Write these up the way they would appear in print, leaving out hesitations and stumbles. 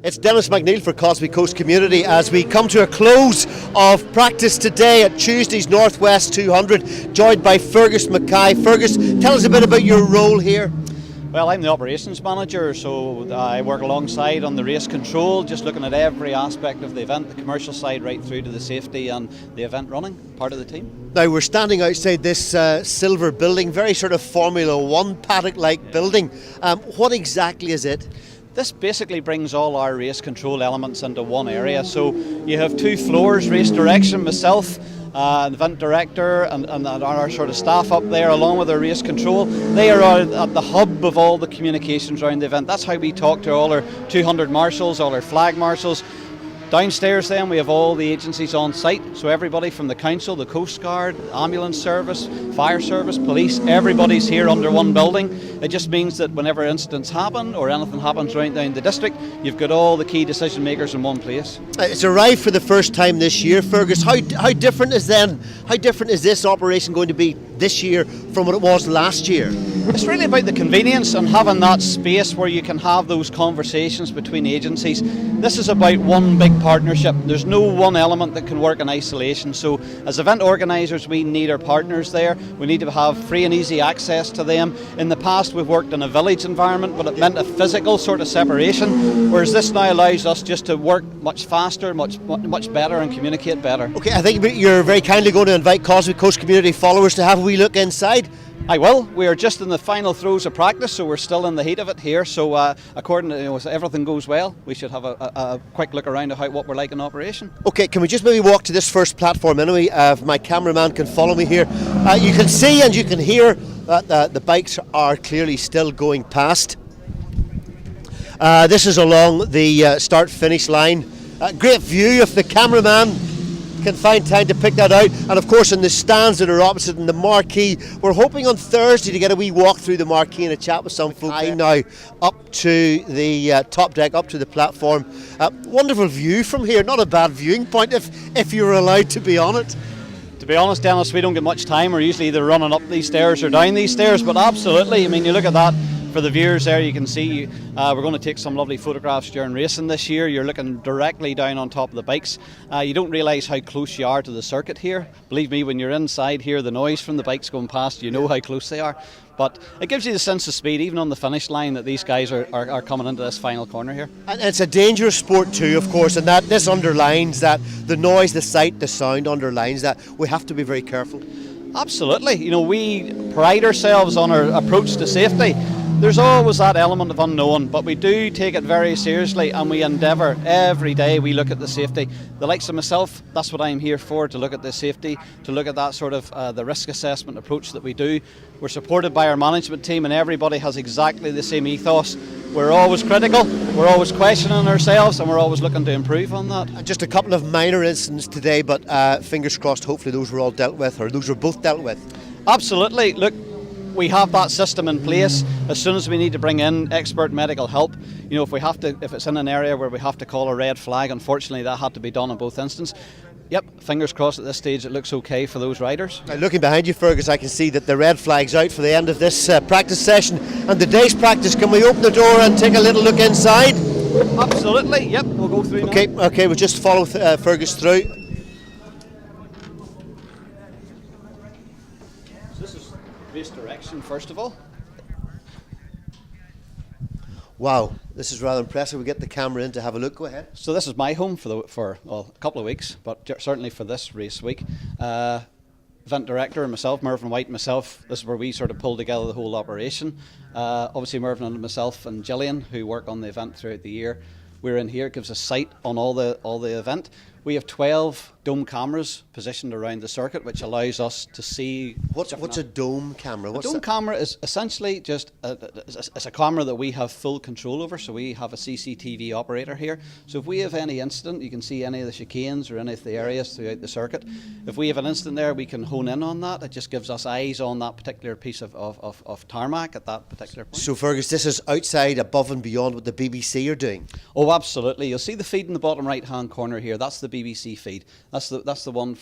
It's Dennis McNeil for Cosby Coast Community as we come to a close of practice today at Tuesday's Northwest 200, joined by Fergus Mackay. Fergus, tell us a bit about your role here. Well, I'm the operations manager, so I work alongside on the race control, just looking at every aspect of the event, the commercial side right through to the safety and the event running, part of the team. Now we're standing outside this silver building, very sort of Formula One paddock-like building. What exactly is it? This basically brings all our race control elements into one area. So you have two floors, race direction, myself, the event director and our sort of staff up there along with our race control. They are at the hub of all the communications around the event. That's how we talk to all our 200 marshals, all our flag marshals. Downstairs then we have all the agencies on site, so everybody from the council, the Coast Guard, ambulance service, fire service, police, everybody's here under one building. It just means that whenever incidents happen or anything happens right down the district, you've got all the key decision makers in one place. It's arrived for the first time this year, Fergus. How different is this operation going to be this year from what it was last year? It's really about the convenience and having that space where you can have those conversations between agencies. This is about one big partnership. There's no one element that can work in isolation. So as event organisers, we need our partners there. We need to have free and easy access to them. In the past we've worked in a village environment, but it meant a physical sort of separation, whereas this now allows us just to work much faster, much better and communicate better. Okay, I think you're very kindly going to invite Cosby Coast Community followers to have a wee look inside. I will. We are just in the final throes of practice, so we're still in the heat of it here. So according to if everything goes well, we should have a quick look around at what we're like in operation. Okay, can we just maybe walk to this first platform anyway? If my cameraman can follow me here. You can see and you can hear that the bikes are clearly still going past. This is along the start-finish line. Great view if the cameraman can find time to pick that out, and of course in the stands that are opposite in the marquee, we're hoping on Thursday to get a wee walk through the marquee and a chat with some folk. Now up to the top deck, up to the platform. Wonderful view from here, not a bad viewing point if you're allowed to be on it. To be honest, Dennis, we don't get much time. We're usually either running up these stairs or down these stairs, but absolutely, I mean, you look at that. For the viewers there, you can see we're going to take some lovely photographs during racing this year. You're looking directly down on top of the bikes. You don't realise how close you are to the circuit here. Believe me, when you're inside here, the noise from the bikes going past, you know how close they are. But it gives you the sense of speed, even on the finish line, that these guys are coming into this final corner here. And it's a dangerous sport too, of course, and that this underlines that the noise, the sight, the sound underlines that we have to be very careful. Absolutely. You know, we pride ourselves on our approach to safety. There's always that element of unknown, but we do take it very seriously and we endeavour every day we look at the safety. The likes of myself, that's what I'm here for, to look at the safety, to look at that sort of the risk assessment approach that we do. We're supported by our management team and everybody has exactly the same ethos. We're always critical, we're always questioning ourselves and we're always looking to improve on that. And just a couple of minor incidents today, but fingers crossed hopefully those were all dealt with, or those were both dealt with. Absolutely. Look, we have that system in place. As soon as we need to bring in expert medical help, you know, if it's in an area where we have to call a red flag, unfortunately that had to be done in both instances. Yep, fingers crossed at this stage it looks okay for those riders. Now, looking behind you, Fergus, I can see that the red flag's out for the end of this practice session and the day's practice. Can we open the door and take a little look inside? Absolutely, yep, we'll go through now. Okay, we'll just follow Fergus through. Race direction first of all. Wow, this is rather impressive. We get the camera in to have a look. Go ahead. So this is my home for a couple of weeks, but certainly for this race week. Event director and myself, Mervyn White and myself, this is where we sort of pull together the whole operation. Obviously Mervyn and myself and Gillian, who work on the event throughout the year, we're in here. It gives us sight on all the event. We have 12 dome cameras positioned around the circuit, which allows us to see. What's a dome camera? A dome camera is essentially just it's a camera that we have full control over. So we have a CCTV operator here. So if we have any incident, you can see any of the chicanes or any of the areas throughout the circuit. If we have an incident there, we can hone in on that. It just gives us eyes on that particular piece of tarmac at that particular point. So Fergus, this is outside, above and beyond what the BBC are doing? Oh, absolutely. You'll see the feed in the bottom right-hand corner here. That's the BBC feed. That's the one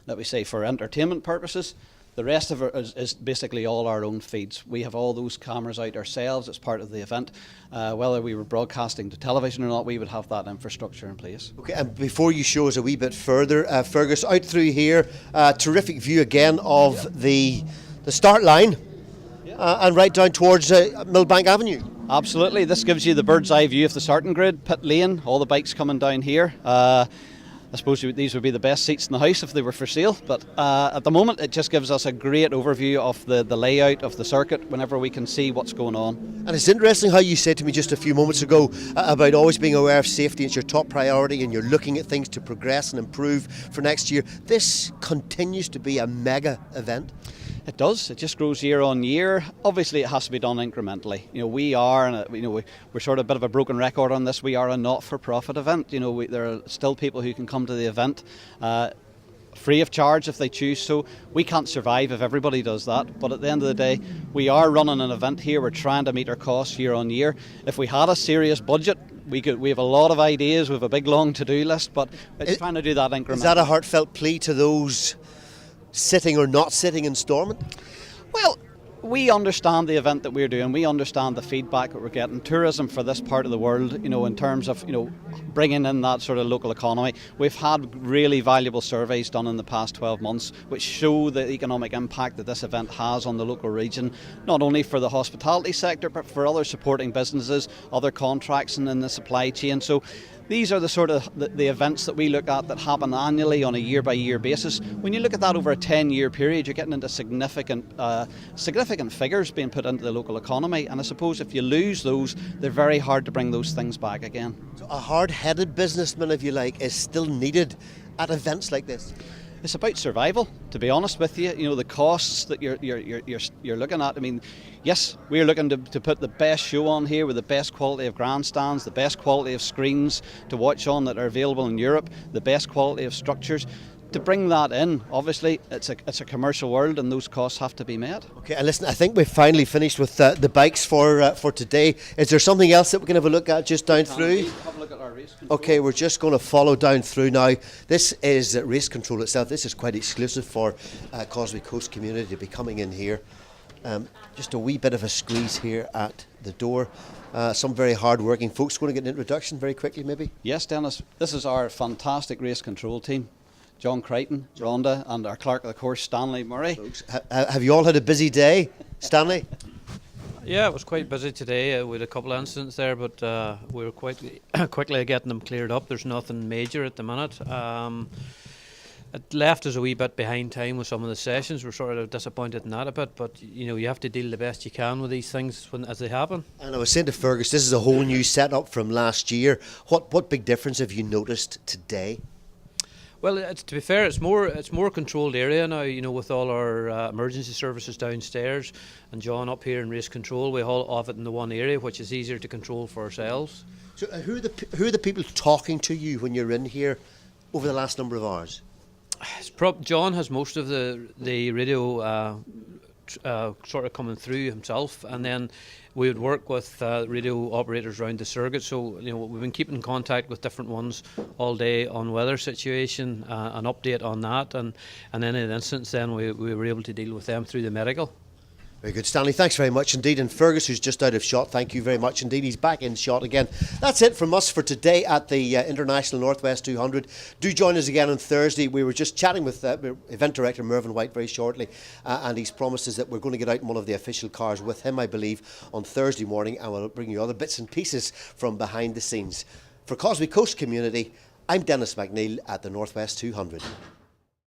that we say for entertainment purposes. The rest of it is basically all our own feeds. We have all those cameras out ourselves as part of the event. Whether we were broadcasting to television or not, we would have that infrastructure in place. Okay, and before you show us a wee bit further, Fergus, out through here, terrific view again of the start line, and right down towards Millbank Avenue. Absolutely, this gives you the bird's eye view of the starting grid, pit lane, all the bikes coming down here. I suppose these would be the best seats in the house if they were for sale, but at the moment it just gives us a great overview of the layout of the circuit whenever we can see what's going on. And it's interesting how you said to me just a few moments ago about always being aware of safety. It's your top priority and you're looking at things to progress and improve for next year. This continues to be a mega event. It does. It just grows year on year. Obviously, it has to be done incrementally. We are, and we're sort of a bit of a broken record on this. We are a not-for-profit event. There are still people who can come to the event free of charge if they choose. So we can't survive if everybody does that. But at the end of the day, we are running an event here. We're trying to meet our costs year on year. If we had a serious budget, we have a lot of ideas. We have a big long to-do list, but it's trying to do that incrementally. Is that a heartfelt plea to those sitting or not sitting in Stormont? Well, we understand the event that we're doing. We understand the feedback that we're getting. Tourism for this part of the world, in terms of, bringing in that sort of local economy. We've had really valuable surveys done in the past 12 months which show the economic impact that this event has on the local region, not only for the hospitality sector but for other supporting businesses, other contracts and in the supply chain. So these are the sort of the events that we look at that happen annually on a year-by-year basis. When you look at that over a 10-year period, you're getting into significant figures being put into the local economy. And I suppose if you lose those, they're very hard to bring those things back again. So a hard-headed businessman, if you like, is still needed at events like this. It's about survival, to be honest with you. The costs that you're looking at. I mean, yes, we're looking to put the best show on here with the best quality of grandstands, the best quality of screens to watch on that are available in Europe, the best quality of structures. To bring that in, obviously, it's a commercial world, and those costs have to be met. Okay, and listen, I think we've finally finished with the bikes for today. Is there something else that we can have a look at just down through? Have a look at our race control. Okay, we're just going to follow down through now. This is race control itself. This is quite exclusive for Causeway Coast community to be coming in here. Just a wee bit of a squeeze here at the door. Some very hard-working folks. Going to get an introduction very quickly, maybe? Yes, Dennis. This is our fantastic race control team. John Crichton, Rhonda, and our clerk of the course, Stanley Murray. Folks, have you all had a busy day, Stanley? Yeah, it was quite busy today. We had a couple of incidents there, but we were quite quickly getting them cleared up. There's nothing major at the minute. It left us a wee bit behind time with some of the sessions. We're sort of disappointed in that a bit, but you have to deal the best you can with these things as they happen. And I was saying to Fergus, this is a whole new setup from last year. What big difference have you noticed today? Well, to be fair, it's more controlled area now. With all our emergency services downstairs, and John up here in race control, we all have it in the one area, which is easier to control for ourselves. So, who are the people talking to you when you're in here over the last number of hours? John has most of the radio sort of coming through himself, and then we would work with radio operators around the circuit. So we've been keeping in contact with different ones all day on weather situation, an update on that, and in an instance then we were able to deal with them through the medical. Very good, Stanley. Thanks very much indeed. And Fergus, who's just out of shot, thank you very much indeed. He's back in shot again. That's it from us for today at the International Northwest 200. Do join us again on Thursday. We were just chatting with event director Mervyn White very shortly, and he's promised us that we're going to get out in one of the official cars with him, I believe, on Thursday morning, and we'll bring you other bits and pieces from behind the scenes. For Causeway Coast Community, I'm Dennis McNeil at the Northwest 200.